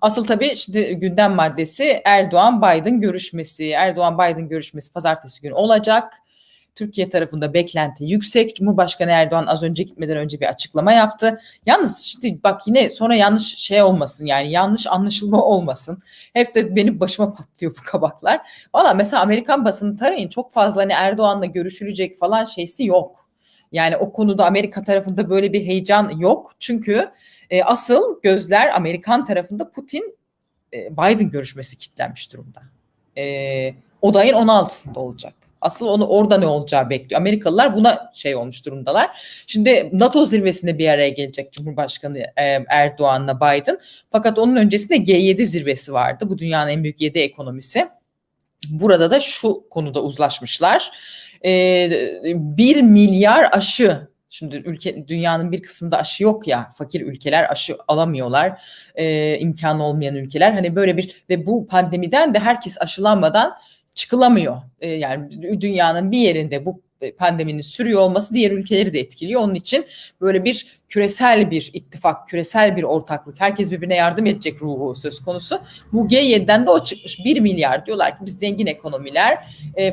Asıl tabii şimdi gündem maddesi Erdoğan-Biden görüşmesi. Erdoğan-Biden görüşmesi pazartesi günü olacak. Türkiye tarafında beklenti yüksek. Cumhurbaşkanı Erdoğan az önce gitmeden önce bir açıklama yaptı. Yalnız şimdi bak yine sonra yanlış şey olmasın, yani yanlış anlaşılma olmasın. Hep de benim başıma patlıyor bu kabaklar. Valla mesela Amerikan basını tarayın, çok fazla hani Erdoğan'la görüşülecek falan şeysi yok. Yani o konuda Amerika tarafında böyle bir heyecan yok. Çünkü asıl gözler Amerikan tarafında Putin Biden görüşmesi kilitlenmiş durumda. O da ayın 16'sında olacak. Asıl onu orada ne olacağı bekliyor. Amerikalılar buna şey olmuş durumdalar. Şimdi NATO zirvesinde bir araya gelecek Cumhurbaşkanı Erdoğan'la Biden. Fakat onun öncesinde G7 zirvesi vardı. Bu dünyanın en büyük 7 ekonomisi. Burada da şu konuda uzlaşmışlar. 1 milyar aşı. Şimdi dünyanın bir kısmında aşı yok ya, fakir ülkeler aşı alamıyorlar, imkanı olmayan ülkeler, hani böyle bir ve bu pandemiden de herkes aşılanmadan çıkılamıyor. Yani dünyanın bir yerinde bu pandeminin sürüyor olması diğer ülkeleri de etkiliyor. Onun için böyle bir küresel bir ittifak, küresel bir ortaklık, herkes birbirine yardım edecek ruhu söz konusu. Bu G7'den de o çıkmış. 1 milyar diyorlar ki biz zengin ekonomiler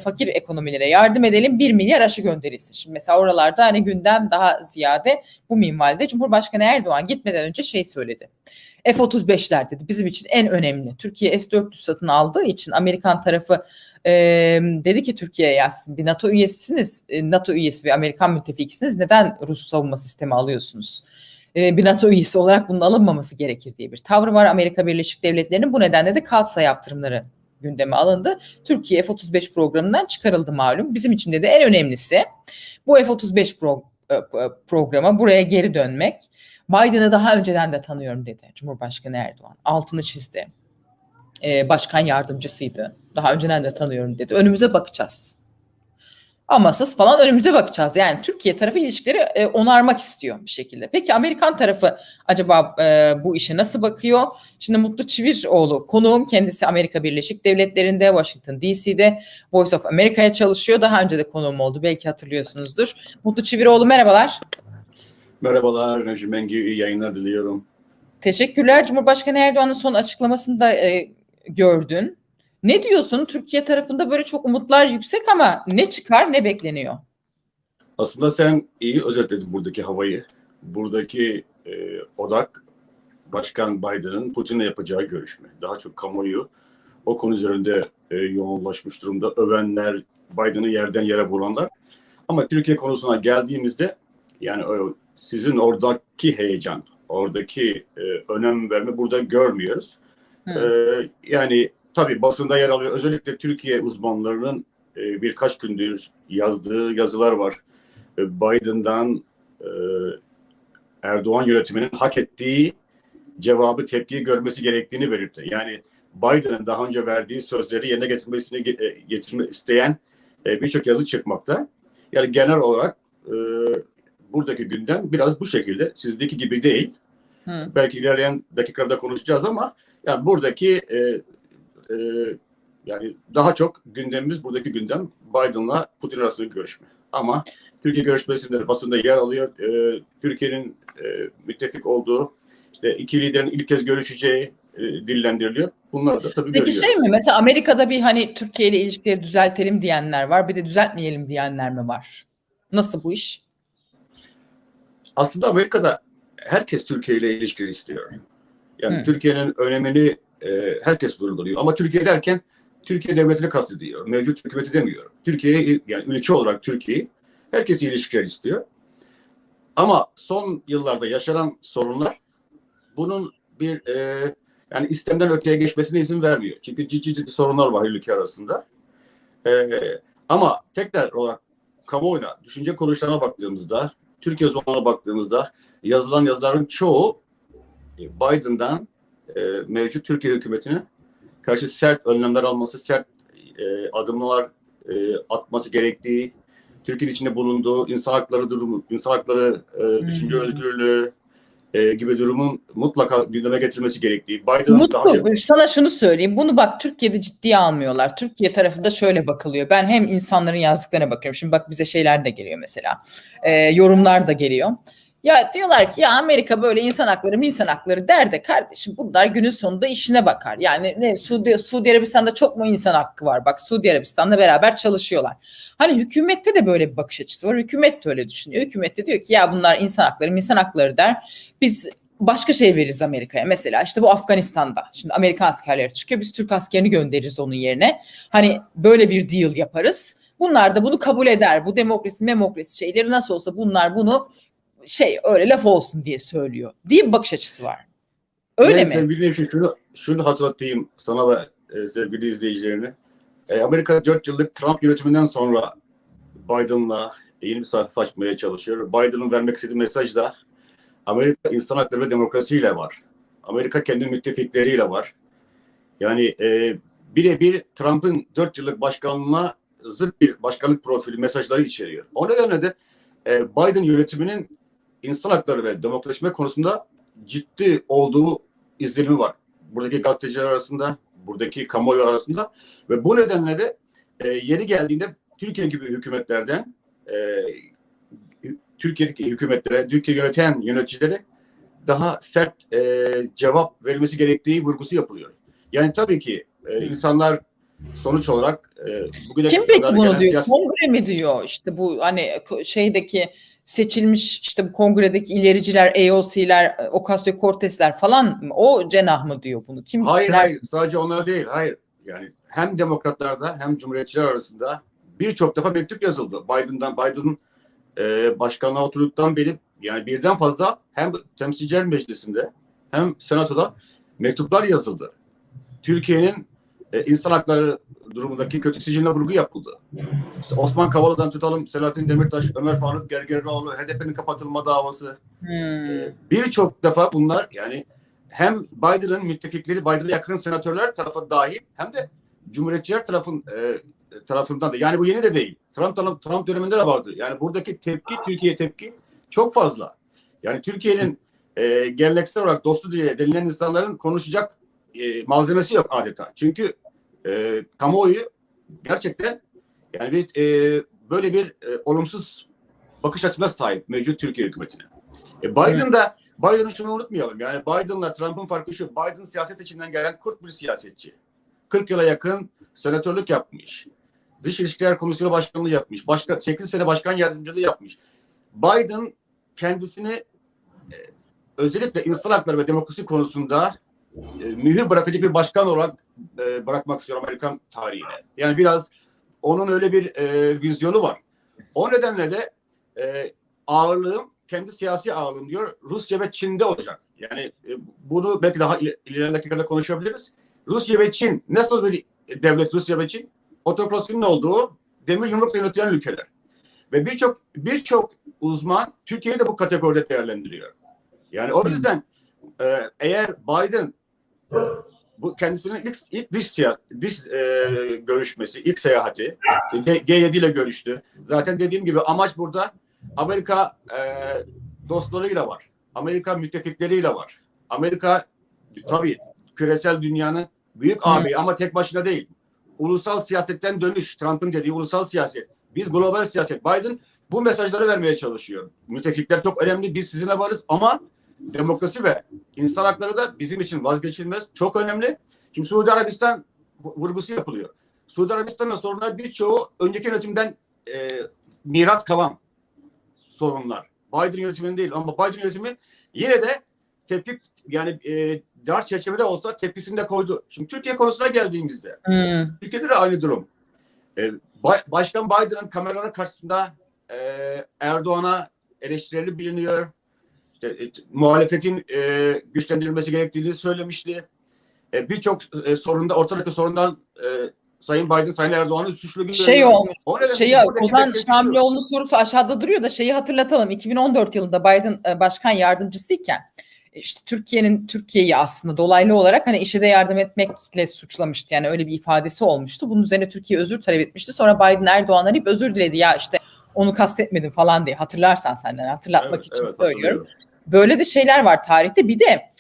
fakir ekonomilere yardım edelim, 1 milyar aşı gönderilsin. Şimdi mesela oralarda hani gündem daha ziyade bu minvalde. Cumhurbaşkanı Erdoğan gitmeden önce şey söyledi. F-35'ler dedi bizim için en önemli. Türkiye S-400 satın aldığı için Amerikan tarafı dedi ki Türkiye'ye yazsın, bir NATO üyesisiniz, NATO üyesi ve Amerikan müttefikisiniz, neden Rus savunma sistemi alıyorsunuz? Bir NATO üyesi olarak bunun alınmaması gerekir diye bir tavrı var Amerika Birleşik Devletleri'nin. Bu nedenle de Kalsa yaptırımları gündeme alındı. Türkiye F-35 programından çıkarıldı malum. Bizim için de en önemlisi bu F-35 programa, buraya geri dönmek. Biden'ı daha önceden de tanıyorum dedi Cumhurbaşkanı Erdoğan. Altını çizdi. Başkan yardımcısıydı. Daha önceden de tanıyorum dedi. Önümüze bakacağız. Amasız falan önümüze bakacağız. Yani Türkiye tarafı ilişkileri onarmak istiyor bir şekilde. Peki Amerikan tarafı acaba bu işe nasıl bakıyor? Şimdi Mutlu Çiviroğlu konuğum, kendisi Amerika Birleşik Devletleri'nde, Washington DC'de Voice of America'ya çalışıyor. Daha önce de konuğum oldu, belki hatırlıyorsunuzdur. Mutlu Çiviroğlu merhabalar. Merhabalar Necim Engin, iyi yayınlar diliyorum. Teşekkürler. Cumhurbaşkanı Erdoğan'ın son açıklamasını da gördün. Ne diyorsun? Türkiye tarafında böyle çok umutlar yüksek ama ne çıkar, ne bekleniyor? Aslında sen iyi özetledin buradaki havayı. Buradaki odak Başkan Biden'ın Putin'le yapacağı görüşme. Daha çok kamuoyu o konu üzerinde yoğunlaşmış durumda. Övenler, Biden'ı yerden yere vuranlar. Ama Türkiye konusuna geldiğimizde yani sizin oradaki heyecan, oradaki önem verme burada görmüyoruz. Yani tabii basında yer alıyor. Özellikle Türkiye uzmanlarının birkaç gündür yazdığı yazılar var. Biden'dan Erdoğan yönetiminin hak ettiği cevabı, tepkiyi görmesi gerektiğini belirtti. Yani Biden'ın daha önce verdiği sözleri yerine getirmek isteyen birçok yazı çıkmakta. Yani genel olarak buradaki gündem biraz bu şekilde. Sizdeki gibi değil. Belki ilerleyen dakikalarda konuşacağız ama yani buradaki yani daha çok gündemimiz, buradaki gündem Biden'la Putin arasındaki görüşme. Ama Türkiye görüşmesinde basında yer alıyor. Türkiye'nin müttefik olduğu, işte iki liderin ilk kez görüşeceği dillendiriliyor. Bunlar da tabii görüyoruz. Peki şey mi? Mesela Amerika'da bir hani Türkiye ile ilişkileri düzeltelim diyenler var, bir de düzeltmeyelim diyenler mi var? Nasıl bu iş? Aslında Amerika'da herkes Türkiye ile ilişkileri istiyor. Yani Türkiye'nin önemini herkes vurguluyor. Ama Türkiye derken Türkiye devletini kastediyor. Mevcut hükümeti demiyor. Türkiye'yi, yani ülke olarak Türkiye'yi herkes ilişkiler istiyor. Ama son yıllarda yaşanan sorunlar bunun bir yani istemden öteye geçmesine izin vermiyor. Çünkü ciddi sorunlar var ülke arasında. Ama tekrar olarak kamuoyuna, düşünce kuruluşlarına baktığımızda, Türkiye uzmanlarına baktığımızda yazılan yazıların çoğu Biden'dan mevcut Türkiye hükümetine karşı sert önlemler alması, sert adımlar atması gerektiği, Türkiye'nin içinde bulunduğu insan hakları durumu, insan hakları, düşünce özgürlüğü gibi durumun mutlaka gündeme getirilmesi gerektiği. Mutlu, daha önce... sana şunu söyleyeyim. Bunu bak Türkiye'de ciddiye almıyorlar. Türkiye tarafında şöyle bakılıyor. Ben hem insanların yazdıklarına bakıyorum. Şimdi bak bize şeyler de geliyor mesela. Yorumlar da geliyor. Ya diyorlar ki ya Amerika böyle insan hakları der de kardeşim bunlar günün sonunda işine bakar. Yani ne Suudi Arabistan'da çok mu insan hakkı var? Bak Suudi Arabistan'la beraber çalışıyorlar. Hani hükümette de böyle bir bakış açısı var. Hükümet de öyle düşünüyor. Hükümet de diyor ki ya bunlar insan hakları der. Biz başka şey veririz Amerika'ya. Mesela işte bu Afganistan'da. Şimdi Amerikan askerleri çıkıyor. Biz Türk askerini göndeririz onun yerine. Hani böyle bir deal yaparız. Bunlar da bunu kabul eder. Bu demokrasi şeyleri nasıl olsa bunlar bunu öyle laf olsun diye söylüyor diye bir bakış açısı var. Öyle mi? Sen bildiğim için şunu hatırlatayım sana ve sevgili izleyicilerine. Amerika 4 yıllık Trump yönetiminden sonra Biden'la yeni bir sayfa açmaya çalışıyor. Biden'ın vermek istediği mesaj da Amerika insan hakları ve demokrasiyle var. Amerika kendi müttefikleriyle var. Yani birebir Trump'ın 4 yıllık başkanlığına zıt bir başkanlık profili mesajları içeriyor. O nedenle de Biden yönetiminin insan hakları ve demokrasileşme konusunda ciddi olduğu izlenimi var. Buradaki gazeteciler arasında, buradaki kamuoyu arasında ve bu nedenle de yeri geldiğinde Türkiye gibi hükümetlerden Türkiye'deki hükümetlere, Türkiye yöneten yöneticilere daha sert cevap verilmesi gerektiği vurgusu yapılıyor. Yani tabii ki insanlar sonuç olarak bugüne Kim peki bunu diyor? siyasi... Kongre mi diyor? İşte bu hani şeydeki seçilmiş işte bu kongredeki ilericiler, AOC'ler, Ocasio-Cortez'ler falan mı? O cenah mı diyor bunu? Kim? Hayır, sadece onlar değil. Hayır. Yani hem demokratlarda hem cumhuriyetçiler arasında birçok defa mektup yazıldı. Biden'ın başkanlığa oturduktan beri yani birden fazla hem Temsilciler Meclisi'nde hem Senato'da mektuplar yazıldı. Türkiye'nin insan hakları durumundaki kötü siciline vurgu yapıldı. İşte Osman Kavala'dan tutalım, Selahattin Demirtaş, Ömer Faruk Gergerlioğlu, HDP'nin kapatılma davası. Birçok defa bunlar yani hem Biden'ın müttefikleri, Biden'a yakın senatörler tarafı dahil hem de Cumhuriyetçiler tarafından da. Yani bu yeni de değil. Trump döneminde de vardı. Yani buradaki Türkiye tepki çok fazla. Yani Türkiye'nin geleneksel olarak dostu diye denilen insanların konuşacak malzemesi yok adeta. Çünkü kamuoyu gerçekten yani böyle bir olumsuz bakış açısına sahip mevcut Türkiye hükümetine. Biden'ı şunu unutmayalım. Yani Biden'la Trump'ın farkı şu. Biden siyaset içinden gelen kurt bir siyasetçi. 40 yıla yakın senatörlük yapmış. Dış İlişkiler Komisyonu Başkanlığı yapmış. 8 sene başkan yardımcılığı yapmış. Biden kendisini özellikle insan hakları ve demokrasi konusunda mühür bırakıcı bir başkan olarak bırakmak istiyor Amerikan tarihine. Yani biraz onun öyle bir vizyonu var. O nedenle de ağırlığım, kendi siyasi ağırlığım diyor Rusya ve Çin'de olacak. Yani bunu belki daha ilerleyen dakikada konuşabiliriz. Rusya ve Çin nasıl bir devlet Rusya ve Çin? Otokrasinin olduğu demir yumrukla yönetilen ülkeler. Ve birçok uzman Türkiye'yi de bu kategoride değerlendiriyor. Yani o yüzden eğer Biden bu kendisinin ilk dış görüşmesi, ilk seyahati G7 ile görüştü. Zaten dediğim gibi amaç burada Amerika dostlarıyla var. Amerika müttefikleriyle var. Amerika tabii küresel dünyanın büyük ağabeyi ama tek başına değil. Ulusal siyasetten dönüş, Trump'ın dediği ulusal siyaset. Biz global siyaset. Biden bu mesajları vermeye çalışıyor. Müttefikler çok önemli. Biz sizinle varız ama demokrasi ve insan hakları da bizim için vazgeçilmez. Çok önemli. Şimdi Suudi Arabistan vurgusu yapılıyor. Suudi Arabistan'ın sorunlar birçoğu önceki yönetimden miras kalan sorunlar. Biden yönetiminin değil ama Biden yönetimi yine de tepki yani dar çerçevede olsa tepkisini de koydu. Şimdi Türkiye konusuna geldiğimizde Türkiye'de de aynı durum. Başkan Biden'ın kameraların karşısında Erdoğan'a eleştirileri biliniyor. İşte, muhalefetin güçlendirilmesi gerektiğini söylemişti. Birçok ortadaki sorundan Sayın Biden, Sayın Erdoğan'ın suçlu bir olmuş. Ozan Şamlioğlu'nun sorusu aşağıda duruyor da şeyi hatırlatalım. 2014 yılında Biden başkan yardımcısıyken işte Türkiye'yi aslında dolaylı olarak hani IŞİD'e yardım etmekle suçlamıştı. Yani öyle bir ifadesi olmuştu. Bunun üzerine Türkiye özür talep etmişti. Sonra Biden Erdoğan'a arayıp özür diledi. Ya işte onu kastetmedim falan diye. Hatırlarsan senden hatırlatmak için söylüyorum. Böyle de şeyler var tarihte. Bir de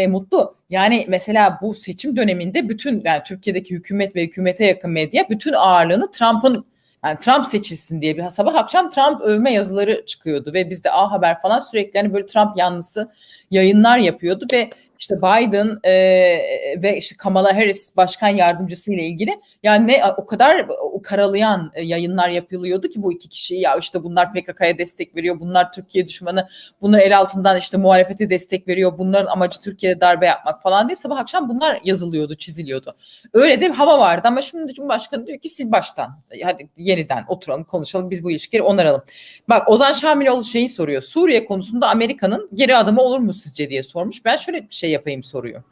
Mutlu yani mesela bu seçim döneminde bütün yani Türkiye'deki hükümet ve hükümete yakın medya bütün ağırlığını Trump'ın Yani Trump seçilsin diye bir sabah akşam Trump övme yazıları çıkıyordu ve bizde A Haber falan sürekli hani böyle Trump yanlısı yayınlar yapıyordu ve işte Biden ve işte Kamala Harris başkan yardımcısı ile ilgili yani ne o kadar karalayan yayınlar yapılıyordu ki bu iki kişi ya işte bunlar PKK'ya destek veriyor, bunlar Türkiye düşmanı, bunlar el altından işte muhalefete destek veriyor, bunların amacı Türkiye'de darbe yapmak falan diye sabah akşam bunlar yazılıyordu, çiziliyordu. Öyle de bir hava vardı ama şimdi Cumhurbaşkanı diyor ki sil baştan. Hadi yeniden oturalım konuşalım biz bu ilişkileri onaralım. Bak Ozan Şamiloğlu şeyi soruyor. Suriye konusunda Amerika'nın geri adımı olur mu sizce diye sormuş. Ben şöyle bir şey yapayım soruyor.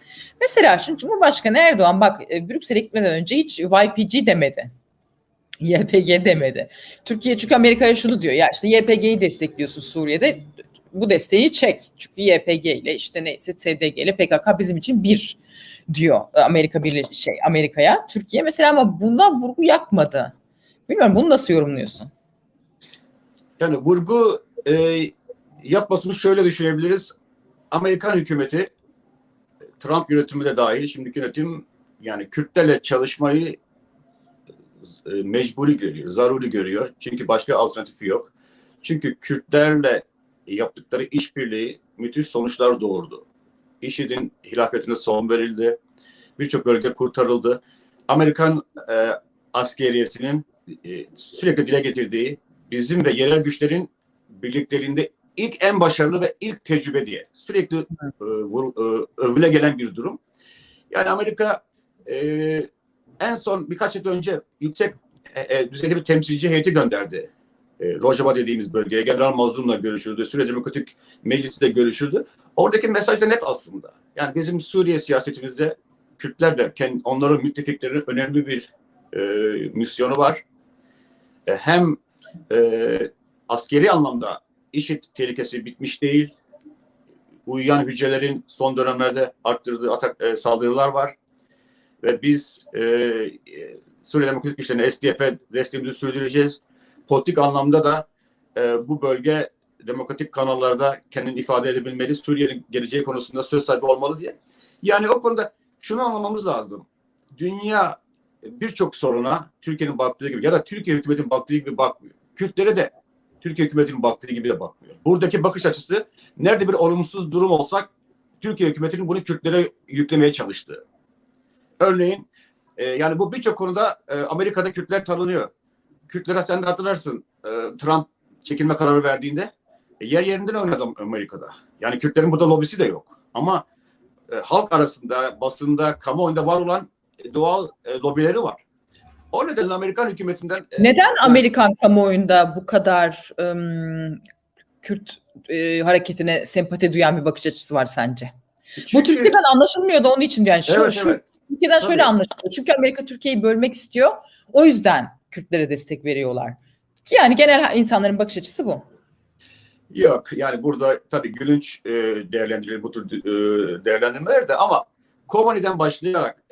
Mesela şimdi Cumhurbaşkanı Erdoğan bak Brüksel'e gitmeden önce hiç YPG demedi. YPG demedi. Türkiye çünkü Amerika'ya şunu diyor ya işte YPG'yi destekliyorsun Suriye'de bu desteği çek. Çünkü YPG ile işte neyse SDG ile PKK bizim için bir diyor Amerika'ya. Türkiye mesela ama bundan vurgu yapmadı. Bilmiyorum bunu nasıl yorumluyorsun? Yani vurgu yapmasını şöyle düşünebiliriz. Amerikan hükümeti, Trump yönetimi de dahil, şimdiki yönetim yani Kürtlerle çalışmayı mecburi görüyor, zaruri görüyor. Çünkü başka alternatifi yok. Çünkü Kürtlerle yaptıkları işbirliği müthiş sonuçlar doğurdu. IŞİD'in hilafetine son verildi. Birçok bölge kurtarıldı. Amerikan askeriyesinin sürekli dile getirdiği bizim ve yerel güçlerin birlikteliğinde ilk en başarılı ve ilk tecrübe diye sürekli övüle gelen bir durum. Yani Amerika en son birkaç yıl önce yüksek düzeyli bir temsilci heyeti gönderdi. Rojava dediğimiz bölgeye General Mazlum'la görüşüldü. Suriye Demokratik Meclisi de görüşüldü. Oradaki mesaj da net aslında. Yani bizim Suriye siyasetimizde Kürtlerle onların müttefiklerinin önemli bir misyonu var. Hem askeri anlamda IŞİD tehlikesi bitmiş değil. Uyuyan hücrelerin son dönemlerde arttırdığı saldırılar var. Ve biz Suriye Demokratik Güçlerine, SDF'e desteğimizi sürdüreceğiz. Politik anlamda da bu bölge demokratik kanallarda kendini ifade edebilmeli. Suriye'nin geleceği konusunda söz sahibi olmalı diye. Yani o konuda şunu anlamamız lazım. Dünya birçok soruna Türkiye'nin baktığı gibi ya da Türkiye hükümetinin baktığı gibi bakmıyor. Kürtlere de Türkiye hükümetinin baktığı gibi de bakmıyor. Buradaki bakış açısı nerede bir olumsuz durum olsak Türkiye hükümetinin bunu Kürtlere yüklemeye çalıştığı. Örneğin yani bu birçok konuda Amerika'da Kürtler tanınıyor. Kürtlere sen de hatırlarsın Trump çekilme kararı verdiğinde yer yerinden oynadı Amerika'da. Yani Kürtlerin burada lobisi de yok. Ama halk arasında, basında, kamuoyunda var olan doğal lobileri var. O nedenle Amerikan hükümetinden... Neden Amerikan kamuoyunda bu kadar Kürt hareketine sempati duyan bir bakış açısı var sence? Çünkü, bu Türkiye'den anlaşılmıyordu onun için yani evet. Türkiye'den şöyle anlaşılıyor. Çünkü Amerika Türkiye'yi bölmek istiyor. O yüzden Kürtlere destek veriyorlar. Yani genel insanların bakış açısı bu. Yok yani burada tabii gülünç değerlendirilir bu tür değerlendirmeler de ama Kobani'den başlayarak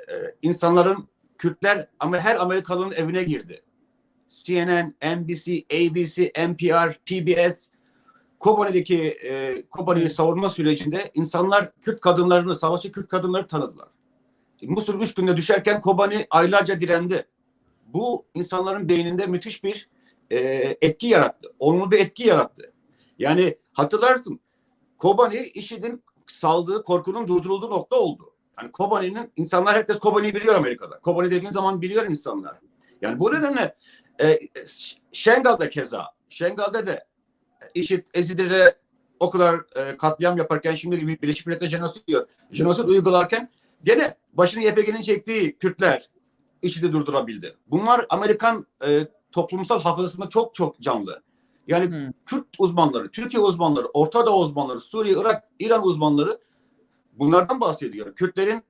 insanların Kürtler ama her Amerikalı'nın evine girdi. CNN, NBC, ABC, NPR, PBS Kobani'deki Kobani'yi savunma sürecinde insanlar Kürt kadınlarını, savaşçı Kürt kadınları tanıdılar. Musul 3 günde düşerken Kobani aylarca direndi. Bu insanların beyninde müthiş bir etki yarattı. Olumlu bir etki yarattı. Yani hatırlarsın Kobani IŞİD'in saldığı korkunun durdurulduğu nokta oldu. Yani Kobani'nin herkes Kobani'yi biliyor Amerika'da. Kobani dediğin zaman biliyor insanlar. Yani bu nedenle Şengal'da keza. Şengal'da de IŞİD Ezidilere o kadar katliam yaparken şimdi Birleşmiş Milletler jenosit uygularken gene başını YPG'nin çektiği Kürtler IŞİD'i durdurabildi. Bunlar Amerikan toplumsal hafızasında çok çok canlı. Yani Kürt uzmanları, Türkiye uzmanları, Orta Doğu uzmanları, Suriye, Irak, İran uzmanları bunlardan bahsediyor. Kürtlerin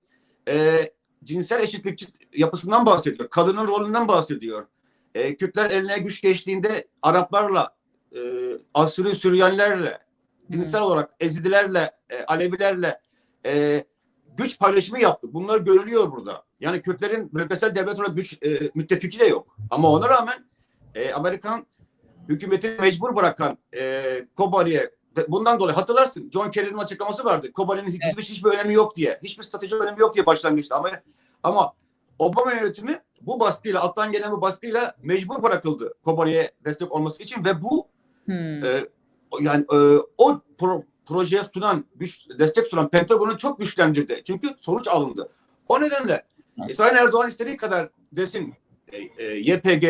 cinsel eşitlikçi yapısından bahsediyor. Kadının rolünden bahsediyor. Kürtler eline güç geçtiğinde Araplarla, Asuri Süryanlerle, dinsel olarak Ezidilerle, Alevilerle güç paylaşımı yaptı. Bunlar görülüyor burada. Yani Kürtlerin bölgesel devlet olarak güç müttefiki de yok. Ama ona rağmen Amerikan hükümeti mecbur bırakan Kobani'ye bundan dolayı hatırlarsın John Kerry'nin açıklaması vardı. Kobani'nin hiçbir önemi yok diye. Hiçbir strateji önemi yok diye başlangıçta. Ama Obama yönetimi bu baskıyla, alttan gelen bu baskıyla mecbur bırakıldı Kobani'ye destek olması için ve bu yani o projeye sunan, destek sunan Pentagon'u çok güçlendirdi. Çünkü sonuç alındı. O nedenle Sayın Erdoğan istediği kadar desin YPG,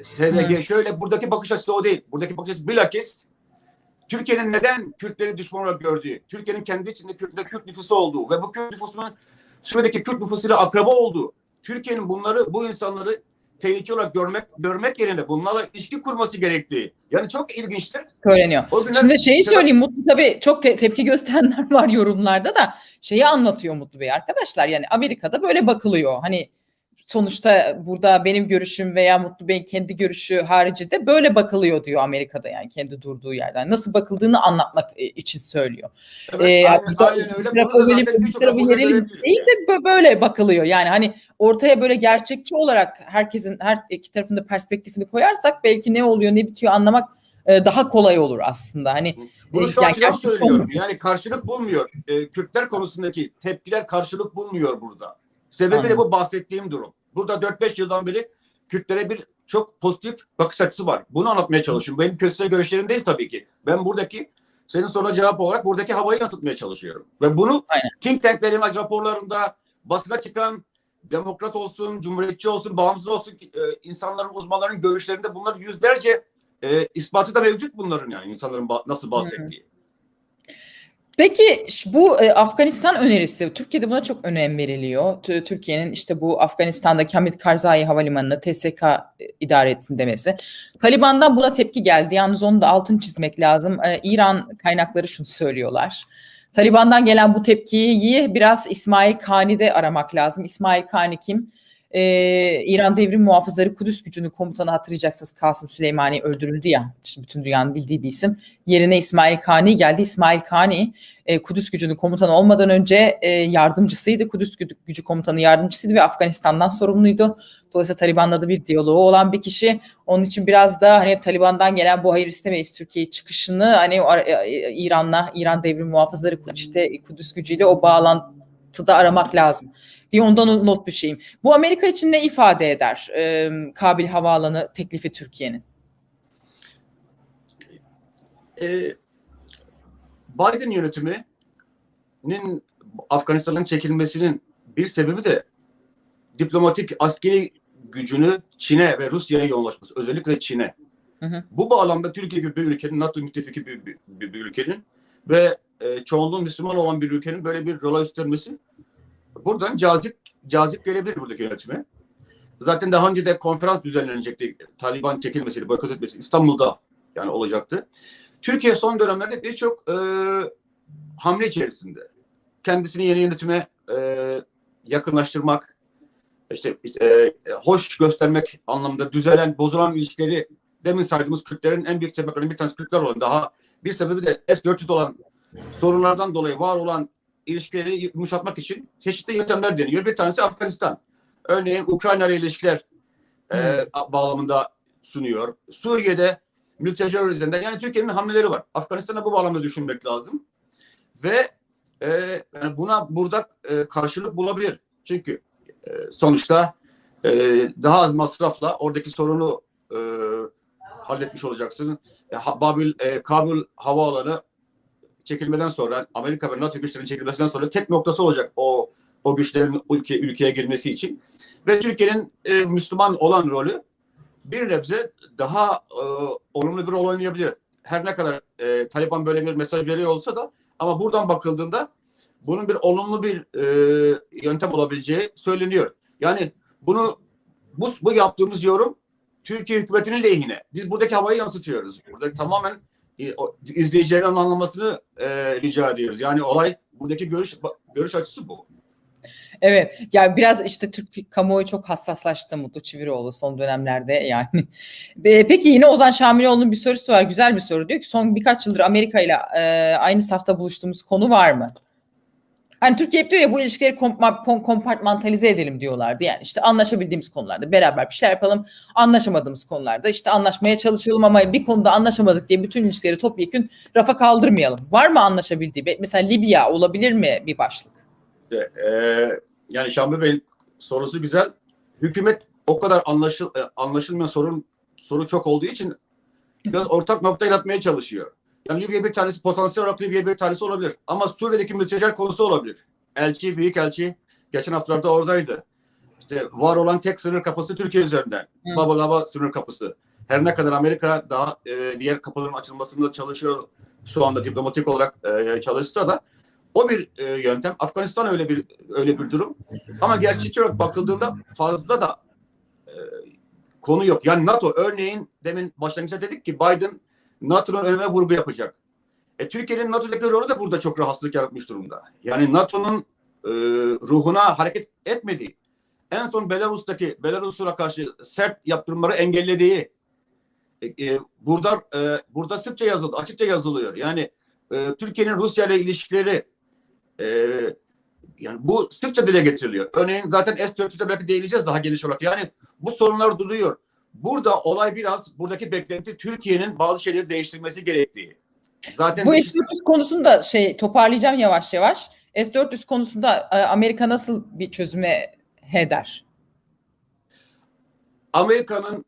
SDG şöyle, buradaki bakış açısı o değil. Buradaki bakış açısı bilakis Türkiye'nin neden Kürtleri düşman olarak gördüğü, Türkiye'nin kendi içinde Kürt nüfusu olduğu ve bu Kürt nüfusunun Suriye'deki Kürt nüfusuyla akraba olduğu, Türkiye'nin bu insanları tehlike olarak görmek yerine bunlarla ilişki kurması gerektiği. Yani çok ilginçtir. Söyleniyor. Şimdi şeyi söyleyeyim, Mutlu, tabii çok tepki gösterenler var yorumlarda da, şeyi anlatıyor Mutlu Bey arkadaşlar, yani Amerika'da böyle bakılıyor. Hani sonuçta burada benim görüşüm veya Mutlu Bey'in kendi görüşü haricinde böyle bakılıyor diyor Amerika'da, yani kendi durduğu yerden. Nasıl bakıldığını anlatmak için söylüyor. Evet, aynen öyle. Değil de böyle bakılıyor. Yani hani ortaya böyle gerçekçi olarak herkesin, her iki tarafında perspektifini koyarsak belki ne oluyor ne bitiyor anlamak daha kolay olur aslında. Hani bunu şu açıdan söylüyorum. Yani karşılık bulmuyor. Kürtler konusundaki tepkiler karşılık bulmuyor burada. Sebebi de bu bahsettiğim durum. Burada 4-5 yıldan beri Kürtlere bir çok pozitif bakış açısı var. Bunu anlatmaya çalışıyorum. Benim kişisel görüşlerim değil tabii ki. Ben buradaki, senin soruna cevap olarak buradaki havayı yansıtmaya çalışıyorum. Ve bunu think tanklerin raporlarında, basına çıkan, demokrat olsun, cumhuriyetçi olsun, bağımsız olsun, insanların, uzmanların görüşlerinde bunlar yüzlerce ispatı da mevcut bunların, yani insanların nasıl bahsettiği. Peki bu Afganistan önerisi, Türkiye'de buna çok önem veriliyor. Türkiye'nin işte bu Afganistan'daki Hamid Karzai Havalimanı'na TSK idare etsin demesi. Taliban'dan buna tepki geldi. Yalnız onu da altını çizmek lazım. İran kaynakları şunu söylüyorlar. Taliban'dan gelen bu tepkiyi biraz İsmail Kani'de aramak lazım. İsmail Kani kim? İran Devrim Muhafızları Kudüs Gücü'nün komutanı, hatırlayacaksınız, Kasım Süleymani öldürüldü ya. Şimdi bütün dünyanın bildiği bir isim. Yerine İsmail Kani geldi. İsmail Kani Kudüs Gücü'nün komutanı olmadan önce yardımcısıydı. Kudüs Gücü komutanı yardımcısıydı ve Afganistan'dan sorumluydu. Dolayısıyla Taliban'la da bir diyaloğu olan bir kişi. Onun için biraz da hani Taliban'dan gelen bu hayır istemeyiz Türkiye çıkışını hani İran Devrim Muhafızları Kudüs Gücü'yle o bağlantıda aramak lazım diye ondan not düşeyim. Bu Amerika için ne ifade eder Kabil Havaalanı teklifi Türkiye'nin? Biden yönetiminin Afganistan'ın çekilmesinin bir sebebi de diplomatik askeri gücünü Çin'e ve Rusya'ya yoğunlaşması. Özellikle Çin'e. Bu bağlamda Türkiye gibi bir ülkenin, NATO müttefiki bir ülkenin ve çoğunluğu Müslüman olan bir ülkenin böyle bir rola üstlenmesi buradan cazip gelebilir buradaki yönetime. Zaten daha önce de konferans düzenlenecekti. Taliban çekilmesiyle, boykot etmesi İstanbul'da yani olacaktı. Türkiye son dönemlerde birçok hamle içerisinde. Kendisini yeni yönetime yakınlaştırmak, işte hoş göstermek anlamında bozulan ilişkileri, demin saydığımız Kürtlerin en büyük sebeplerinden bir tanesi Kürtler olan, daha bir sebebi de S-400 olan sorunlardan dolayı var olan ilişkileri yumuşatmak için çeşitli yöntemler deniyor. Bir tanesi Afganistan. Örneğin Ukrayna ile ilişkiler bağlamında sunuyor. Suriye'de mülteciler üzerinden, yani Türkiye'nin hamleleri var. Afganistan'a bu bağlamda düşünmek lazım. Ve yani burada karşılık bulabilir. Çünkü sonuçta daha az masrafla oradaki sorunu halletmiş olacaksın. Kabul havaalanı çekilmeden sonra, Amerika ve NATO güçlerinin çekilmesinden sonra tek noktası olacak o güçlerin ülkeye girmesi için. Ve Türkiye'nin Müslüman olan rolü bir nebze daha olumlu bir rol oynayabilir. Her ne kadar Taliban böyle bir mesaj veriyor olsa da, ama buradan bakıldığında bunun bir olumlu bir yöntem olabileceği söyleniyor. Yani bu yaptığımız yorum Türkiye hükümetinin lehine. Biz buradaki havayı yansıtıyoruz. Burada tamamen izleyicilerin anlamasını rica ediyoruz. Yani olay, buradaki görüş açısı bu. Evet. Ya biraz işte Türk kamuoyu çok hassaslaştı Mutlu Çiviroğlu son dönemlerde yani. Peki yine Ozan Şamiloğlu'nun bir sorusu var. Güzel bir soru. Diyor ki son birkaç yıldır Amerika ile aynı safta buluştuğumuz konu var mı? Hani Türkiye hep diyor ya, bu ilişkileri kompartmantalize edelim diyorlardı. Yani işte anlaşabildiğimiz konularda beraber bir şeyler yapalım. Anlaşamadığımız konularda işte anlaşmaya çalışalım ama bir konuda anlaşamadık diye bütün ilişkileri topyekün rafa kaldırmayalım. Var mı anlaşabildiği? Mesela Libya olabilir mi bir başlık? Yani Şamil Bey'in sorusu güzel. Hükümet o kadar anlaşılmayan soru çok olduğu için biraz ortak nokta yaratmaya çalışıyor. Yani Libya bir tanesi, potansiyel olarak Libya bir tanesi olabilir. Ama Suriye'deki mülteciler konusu olabilir. Elçi, büyükelçi geçen haftalarda oradaydı. İşte var olan tek sınır kapısı Türkiye üzerinden. Baba Lava sınır kapısı. Her ne kadar Amerika daha diğer kapıların açılmasında çalışıyor, şu anda diplomatik olarak çalışsa da o bir yöntem. Afganistan öyle bir durum. Ama gerçekçi olarak bakıldığında fazla da konu yok. Yani NATO örneğin, demin başlangıçta dedik ki Biden NATO'nun önüne vurgu yapacak. Türkiye'nin NATO'daki rolü de burada çok rahatsızlık yaratmış durumda. Yani NATO'nun ruhuna hareket etmediği, en son Belarus'a karşı sert yaptırımları engellediği burada sıkça yazıldı, açıkça yazılıyor. Yani Türkiye'nin Rusya ile ilişkileri yani bu sıkça dile getiriliyor. Örneğin zaten S-400'de belki değineceğiz daha geniş olarak. Yani bu sorunlar duruyor. Burada olay biraz, buradaki beklenti Türkiye'nin bazı şeyleri değiştirmesi gerektiği. Zaten bu S-400 konusunda toparlayacağım yavaş yavaş. S-400 konusunda Amerika nasıl bir çözüme heder? Amerika'nın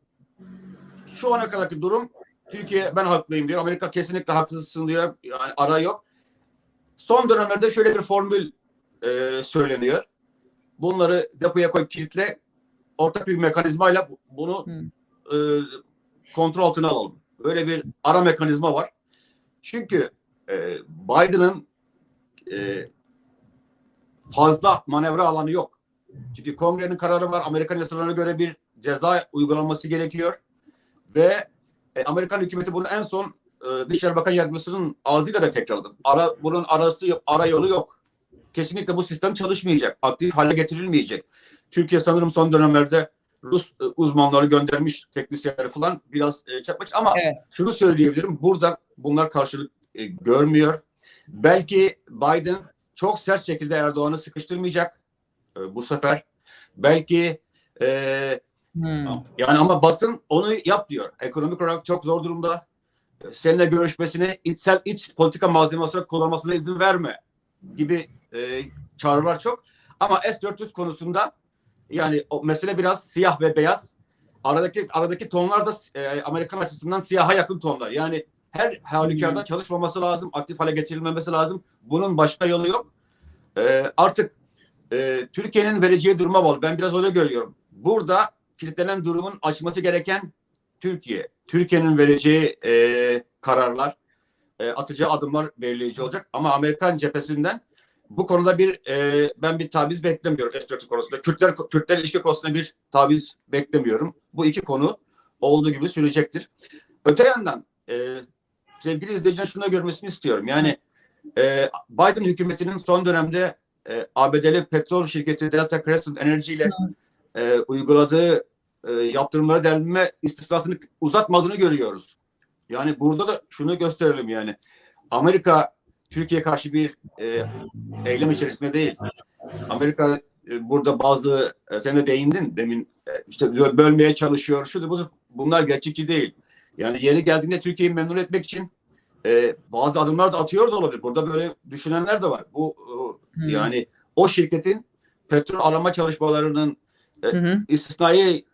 şu ana kadarki durum, Türkiye ben haklıyım diyor. Amerika kesinlikle haksızsın diyor. Yani ara yok. Son dönemlerde şöyle bir formül söyleniyor. Bunları depoya koyup kilitle, ortak bir mekanizmayla bunu kontrol altına alalım. Böyle bir ara mekanizma var. Çünkü Biden'ın fazla manevra alanı yok. Çünkü kongrenin kararı var. Amerikan yasalarına göre bir ceza uygulanması gerekiyor. Ve Amerikan hükümeti bunu en son Dışişleri Bakan Yardımcısının ağzıyla da tekrarladı. Bunun ara yolu yok. Kesinlikle bu sistem çalışmayacak. Aktif hale getirilmeyecek. Türkiye sanırım son dönemlerde Rus uzmanları göndermiş, teknisyenleri falan biraz çakmış. Ama şunu söyleyebilirim. Burada bunlar karşılık görmüyor. Belki Biden çok sert şekilde Erdoğan'ı sıkıştırmayacak bu sefer. Belki yani ama basın onu yap diyor. Ekonomik olarak çok zor durumda. Seninle görüşmesini iç politika malzemesi olarak kullanmasına izin verme gibi çağrılar çok. Ama S-400 konusunda yani o mesele biraz siyah ve beyaz. Aradaki tonlar da Amerikan açısından siyaha yakın tonlar. Yani her halükarda çalışmaması lazım, aktif hale getirilmemesi lazım. Bunun başka yolu yok. Artık Türkiye'nin vereceği duruma bağlı. Ben biraz öyle görüyorum. Burada kilitlenen durumun açması gereken Türkiye. Türkiye'nin vereceği kararlar, atacağı adımlar belirleyici olacak. Ama Amerikan cephesinden bu konuda ben bir taviz beklemiyorum S-400 konusunda. Kürtler ilişki konusunda bir taviz beklemiyorum. Bu iki konu olduğu gibi sürecektir. Öte yandan sevgili izleyiciler şunu görmesini istiyorum. Yani Biden hükümetinin son dönemde ABD'li petrol şirketi Delta Crescent Energy ile uyguladığı yaptırımlara delme istisnasını uzatmadığını görüyoruz. Yani burada da şunu gösterelim yani. Amerika Türkiye karşı bir eylem içerisinde değil. Amerika burada bazı sen de değindin demin işte bölmeye çalışıyor. Bunlar gerçekçi değil. Yani yeri geldiğinde Türkiye'yi memnun etmek için bazı adımlar da atıyor da olabilir. Burada böyle düşünenler de var. Bu yani o şirketin petrol arama çalışmalarının istisnai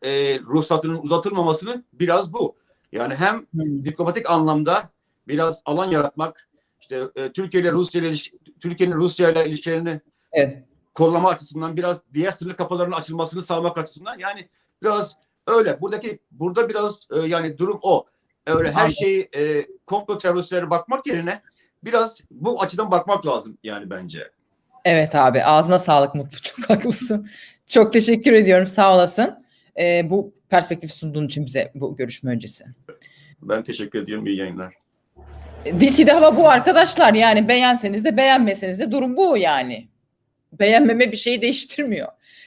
ruhsatının uzatılmamasının biraz bu. Yani hem diplomatik anlamda biraz alan yaratmak, işte Türkiye'nin Rusya ile ilişkilerini koruma açısından, biraz diğer sınır kapılarının açılmasını sağlamak açısından, yani biraz öyle. Burada biraz yani durum o. Öyle her şeyi komplo teoristlere bakmak yerine biraz bu açıdan bakmak lazım yani bence. Evet abi, ağzına sağlık Mutlu, çok haklısın. Çok teşekkür ediyorum, sağ olasın. Bu perspektifi sunduğun için bize bu görüşme öncesi. Ben teşekkür ediyorum, iyi yayınlar. DC'de hava bu arkadaşlar, yani beğenseniz de beğenmeseniz de durum bu yani. Beğenmeme bir şeyi değiştirmiyor.